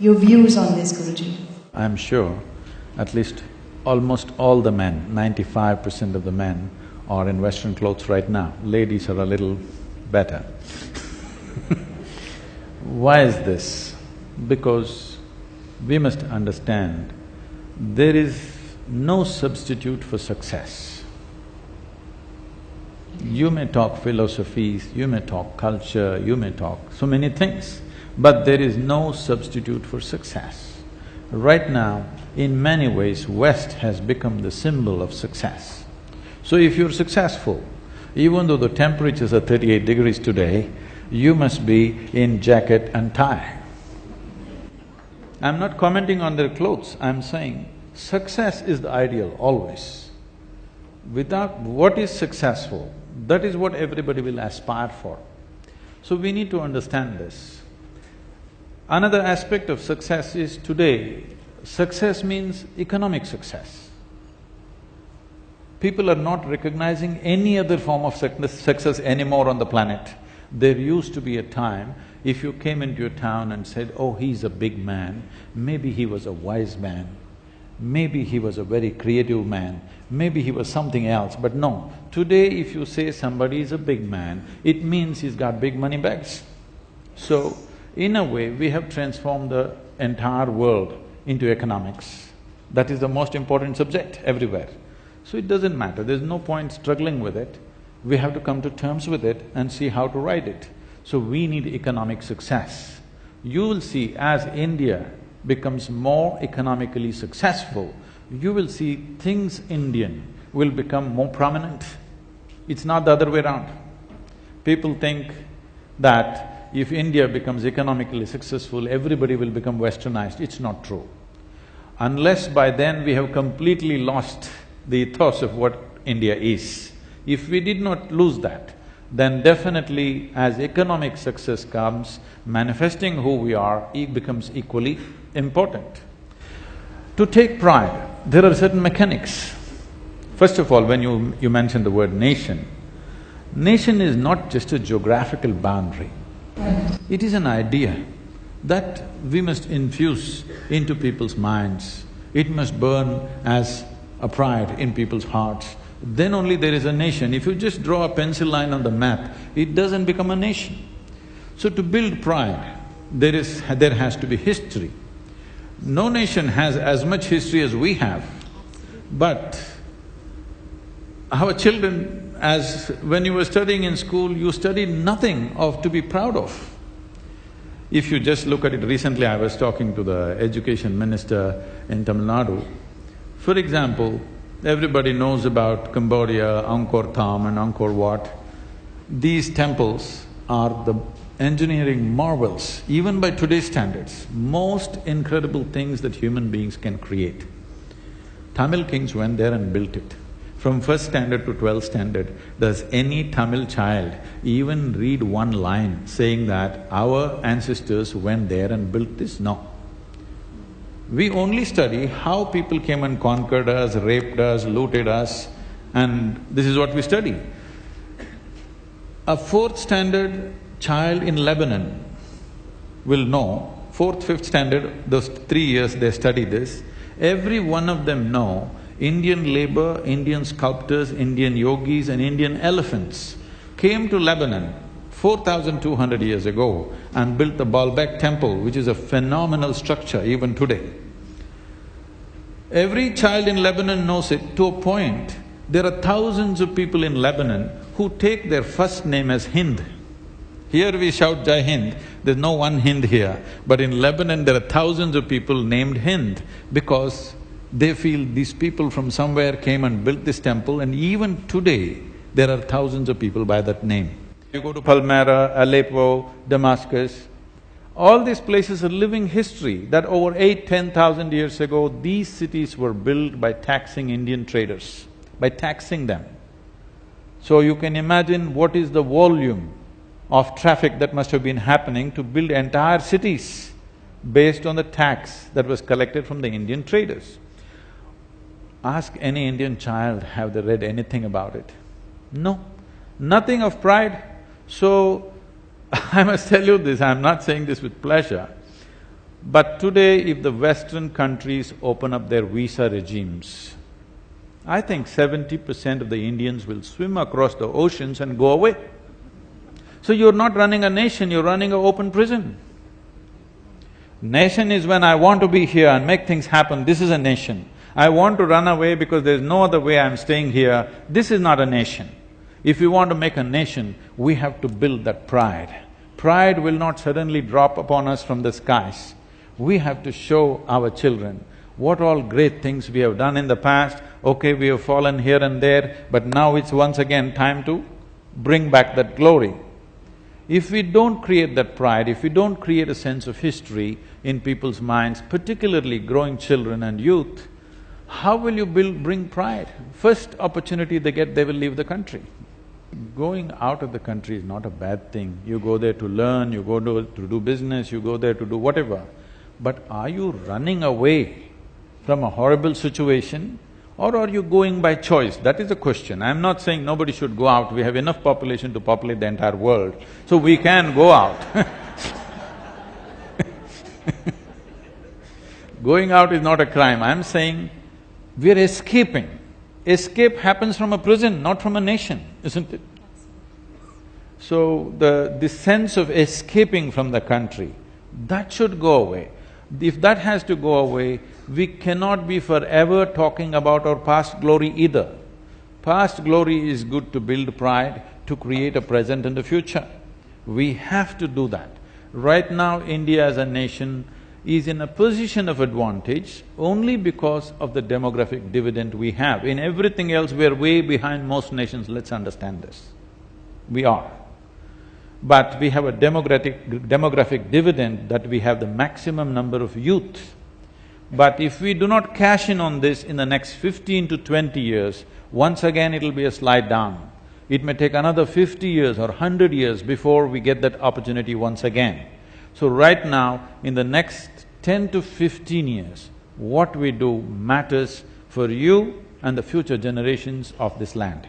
Your views on this, Guruji? I'm sure at least almost all the men, 95% of the men are in Western clothes right now. Ladies are a little better. Why is this? Because we must understand there is no substitute for success. You may talk philosophies, you may talk culture, you may talk so many things, but there is no substitute for success. Right now, in many ways, West has become the symbol of success. So if you're successful, even though the temperatures are 38 degrees today, you must be in jacket and tie. I'm not commenting on their clothes, I'm saying success is the ideal always. Without what is successful, that is what everybody will aspire for. So we need to understand this. Another aspect of success is today, success means economic success. People are not recognizing any other form of success anymore on the planet. There used to be a time, if you came into a town and said, oh, he's a big man, maybe he was a wise man, maybe he was a very creative man, maybe he was something else, but no. Today if you say somebody is a big man, it means he's got big money bags. So, in a way, we have transformed the entire world into economics. That is the most important subject everywhere. So it doesn't matter, there's no point struggling with it. We have to come to terms with it and see how to ride it. So we need economic success. You will see as India becomes more economically successful, you will see things Indian will become more prominent. It's not the other way around. People think that if India becomes economically successful, everybody will become westernized. It's not true. Unless by then we have completely lost the ethos of what India is. If we did not lose that, then definitely as economic success comes, manifesting who we are, it becomes equally important. To take pride, there are certain mechanics. First of all, when you mentioned the word nation, nation is not just a geographical boundary. It is an idea that we must infuse into people's minds. It must burn as a pride in people's hearts. Then only there is a nation. If you just draw a pencil line on the map, it doesn't become a nation. So to build pride, there has to be history. No nation has as much history as we have, but our children, as when you were studying in school, you studied nothing to be proud of. If you just look at it, recently I was talking to the education minister in Tamil Nadu. For example, everybody knows about Cambodia, Angkor Thom and Angkor Wat. These temples are the engineering marvels, even by today's standards, most incredible things that human beings can create. Tamil kings went there and built it. From first standard to 12th standard, does any Tamil child even read one line saying that our ancestors went there and built this? No. We only study how people came and conquered us, raped us, looted us, and this is what we study. A fourth standard child in Lebanon will know, fourth, fifth standard, those 3 years they study this, every one of them know Indian labor, Indian sculptors, Indian yogis and Indian elephants came to Lebanon 4,200 years ago and built the Baalbek temple, which is a phenomenal structure even today. Every child in Lebanon knows it to a point. There are thousands of people in Lebanon who take their first name as Hind. Here we shout Jai Hind, there's no one Hind here, but in Lebanon there are thousands of people named Hind because they feel these people from somewhere came and built this temple, and even today there are thousands of people by that name. You go to Palmyra, Aleppo, Damascus, all these places are living history that over 8–10,000 years ago, these cities were built by taxing Indian traders, by taxing them. So you can imagine what is the volume of traffic that must have been happening to build entire cities based on the tax that was collected from the Indian traders. Ask any Indian child, have they read anything about it? No, nothing of pride. So, I must tell you this, I'm not saying this with pleasure. But today, if the Western countries open up their visa regimes, I think 70% of the Indians will swim across the oceans and go away. So you're not running a nation, you're running an open prison. Nation is when I want to be here and make things happen, this is a nation. I want to run away because there's no other way I'm staying here, this is not a nation. If we want to make a nation, we have to build that pride. Pride will not suddenly drop upon us from the skies. We have to show our children what all great things we have done in the past. Okay, we have fallen here and there, but now it's once again time to bring back that glory. If we don't create that pride, if we don't create a sense of history in people's minds, particularly growing children and youth, how will you bring pride? First opportunity they get, they will leave the country. Going out of the country is not a bad thing. You go there to learn, you go to do business, you go there to do whatever. But are you running away from a horrible situation or are you going by choice? That is the question. I'm not saying nobody should go out, we have enough population to populate the entire world, so we can go out. Going out is not a crime, I'm saying we're escaping. Escape happens from a prison, not from a nation, isn't it? So this sense of escaping from the country, that should go away. If that has to go away, we cannot be forever talking about our past glory either. Past glory is good to build pride, to create a present and a future. We have to do that. Right now, India as a nation is in a position of advantage only because of the demographic dividend we have. In everything else, we're way behind most nations, let's understand this. We are. But we have a demographic dividend that we have the maximum number of youth. But if we do not cash in on this in the next 15 to 20 years, once again it'll be a slide down. It may take another 50 years or 100 years before we get that opportunity once again. So right now, in the next 10 to 15 years, what we do matters for you and the future generations of this land.